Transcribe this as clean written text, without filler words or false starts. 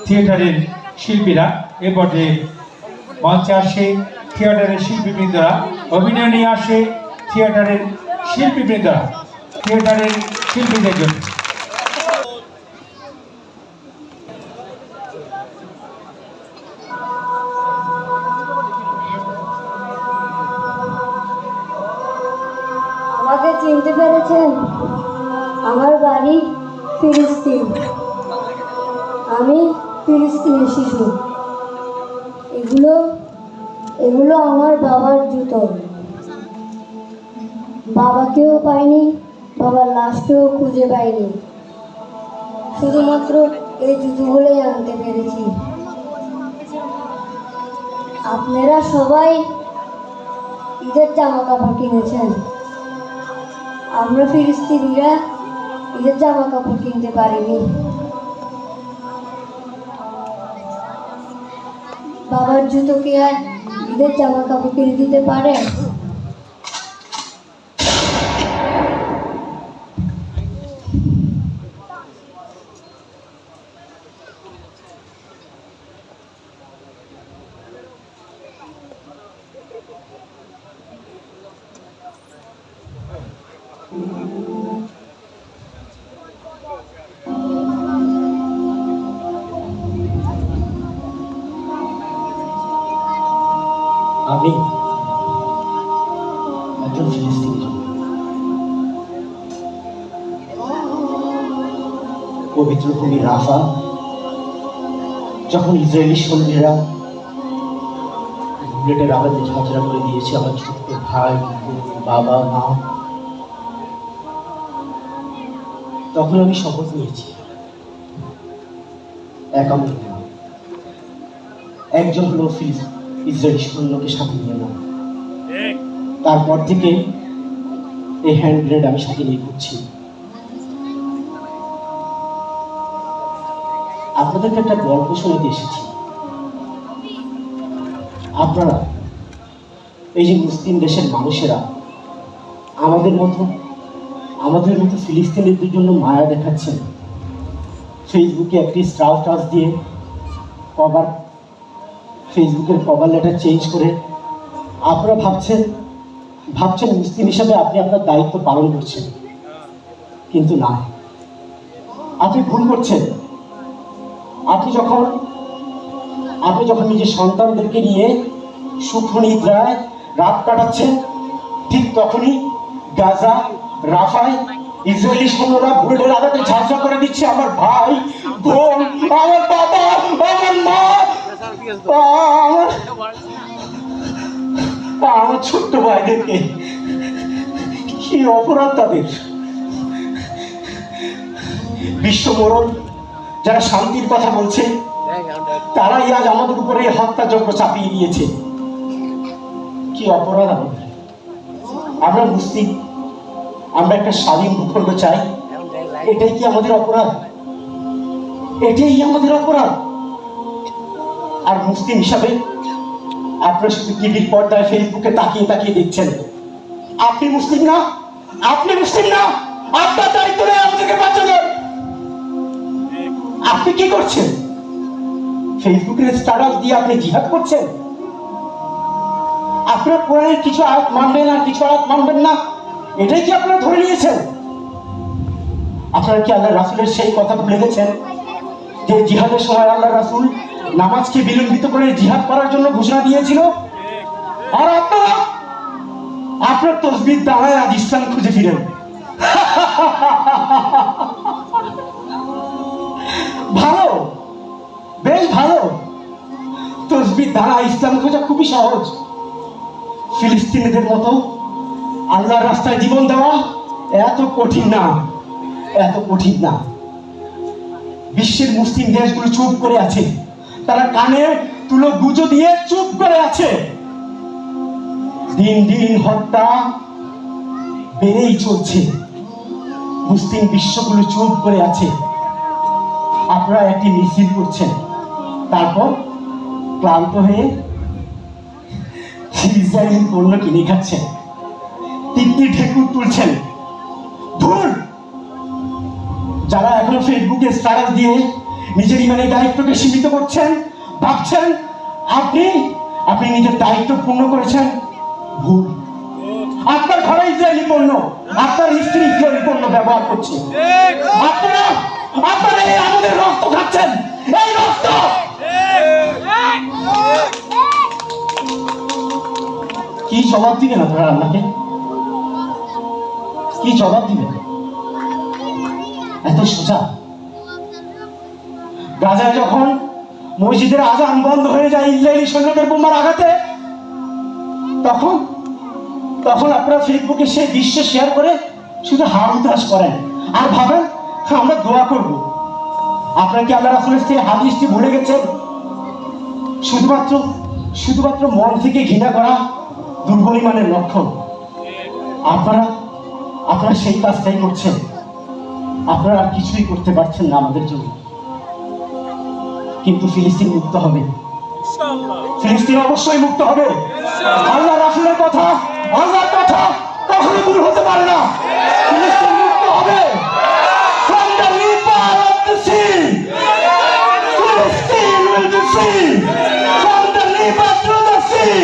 থিয়েটারের শিল্পীরা, এ পর্যায়ে মঞ্চে আসে থিয়েটারের শিল্পীবৃন্দরা, অভিনয় নিয়ে আসে থিয়েটারের শিল্পীবৃন্দরা থিয়েটারের শিল্পীদের জন্য। আমাকে চিনতে পেরেছেন? আমার বাড়ি ফিলিস্তিন, আমি ফিলিস্তিনের শিশু। এগুলো আমার বাবার জুতো। বাবাকেও পাইনি, বাবার লাশকেও খুঁজে পাইনি, শুধুমাত্র এই জুতোগুলোই আনতে পেরেছি। আপনারা সবাই ঈদের জামা কাপড় কিনেছেন, আমরা ফিলিস্তিনিরা ঈদের জামা কাপড় কিনতে পারিনি। বাবার জুতো কি আর ঈদের জামা কাপড় কিনে দিতে পারে? আমি একজন ফিলিস্তিনি। পবিত্র ভূমি রাফা যখন ইসরায়েলি সৈন্যরা বুলেটের আঘাতে ঝাঁঝরা করে দিয়েছে আমার ছোট্ট ভাই, বাবা, মা, তখন আমি শপথ নিয়েছি একান্ত একজন হলো ইসরায়েলি সৈন্যকে সাথে নিয়ে না। তারপর থেকে এই হ্যান্ড গ্রেনেড আমি সাথে নিয়ে ঘুরছি। আপনাদেরকে একটা গল্প শোনাতে এসেছি। আপনারা এই যে মুসলিম দেশের মানুষেরা আমাদের মতো ফিলিস্তিনিদের জন্য মায়া দেখাচ্ছেন, ফেসবুকে একটি স্টাস দিয়ে ফেসবুকের কভার লেটার চেঞ্জ করে আপনারা ভাবছেন মুসলিম হিসাবে আপনি আপনার দায়িত্ব পালন করছেন, কিন্তু না, আপনি ভুল করছেন। আপনি যখন নিজের সন্তানদেরকে নিয়ে সুখ নিদ্রায় রাত কাটাচ্ছেন, ঠিক তখনই গাজা, রাফায় ইসরায়েলি সৈন্যরা বুলেটের আঘাতে ঝাঁঝরা করে দিচ্ছে আমার ভাই, বোন, আমার বাবা, আমার মা, আমার ছোট্ট ভাইদেরকে। কি অপরাধ তাদের! বিশ্বমরণ যারা শান্তির কথা বলছে তারাই আজ আমাদের উপরে হত্যাযজ্ঞ চাপিয়ে দিয়েছে। কি অপরাধ আমাদের! আমরা মুসলিম, আমরা একটা স্বাধীন ভূখণ্ড চাই, এটাই কি আমাদের অপরাধ? এটাই আমাদের অপরাধ? আর মুসলিম হিসাবে আপনারা শুধু টিভির পর্দায় ফেসবুকে তাকিয়ে দেখছেন। আপনি মুসলিম না, আপনি মুসলিম না, আপনার দায়িত্ব নেই আমাদেরকে বাঁচানোর। আপনি কি করছেন? ফেসবুকের স্ট্যাটাস দিয়ে আপনি জিহাদ করছেন। আপনার কোরআনের কিছু আয়াত মানবেন আর কিছু আয়াত মানবেন না, এটাই কি আপনারা ধরে নিয়েছেন? আপনারা কি আল্লাহ রাসূলের সেই কথা ভুলে গেছেন যে জিহাদের সময় আল্লাহ রাসূল নামাজকে বিলম্বিত করে জিহাদ করার জন্য ঘোষণা দিয়েছিল? আর আপনার তসবির দ্বারায় আজ ইসলাম খুঁজে ফিরেন। ভালো, বেশ ভালো। তসবির দ্বারা ইসলাম খোঁজা খুবই সহজ। ফিলিস্তিনিদের মতো আল্লাহর রাস্তায় জীবন দেওয়া এত কঠিন না, এত কঠিন না। বিশ্বের মুসলিম দেশগুলো চুপ করে আছে, তারা কানে তুলো গুজো দিয়ে চুপ করে আছে। দিন দিন হত্যা বেড়েই চলছে, মুসলিম বিশ্বগুলো চুপ করে আছে। আপনারা একটি মিছিল করছেন, তারপর ক্লান্ত হয়ে ইসরায়েলি পণ্য কিনে খাচ্ছেন, টিকটি ঠেকুর তুলছেন। ধুর! যারা এখন ফেসবুকে স্ট্যাটাস দিয়ে নিজের ইমানের দায়িত্বকে সীমিত করছেন, ভাবছেন আপনি আপনি নিজের দায়িত্ব পূর্ণ করেছেন। ভুল। আপনার ঘরে ইসরায়েলি পণ্য, আপনার স্ত্রী ইসরায়েলি পণ্য ব্যবহার করছে। আপনারা আপনারা এই আমাদের রক্ত খাচ্ছেন, এই রক্ত। কি জবাব দিবেন আপনারা আল্লাহকে? কি জবাব দিবেন? এত সোজা? গাজায় যখন মসজিদের আজান বন্ধ হয়ে যায় ইসরায়েলি সৈন্যদের বোমার আঘাতে, তখন তখন আপনারা ফেসবুকে সেই দৃশ্য শেয়ার করে শুধু হার উদাস করেন আর ভাবেন আমরা দোয়া করব। আপনারা কি আল্লাহ রাসূলের সেই হাদিসটি ভুলে গেছেন? শুধুমাত্র শুধুমাত্র মন থেকে ঘৃণা করা দুর্বল ইমানের লক্ষণ। আপনারা আপনারা সেই কাজটাই করছেন। আপনারা আর কিছুই করতে পারছেন না আমাদের জন্য। কিন্তু ফিলিস্তিন মুক্ত হবে, ফিলিস্তিন অবশ্যই মুক্ত হবে। আল্লাহ রাসূলের কথা, আল্লাহর কথা কখনো ভুল হতে পারে না। ফিলিস্তিন মুক্ত হবে। From the river of the sea, Philistine will be free. From the river to the sea,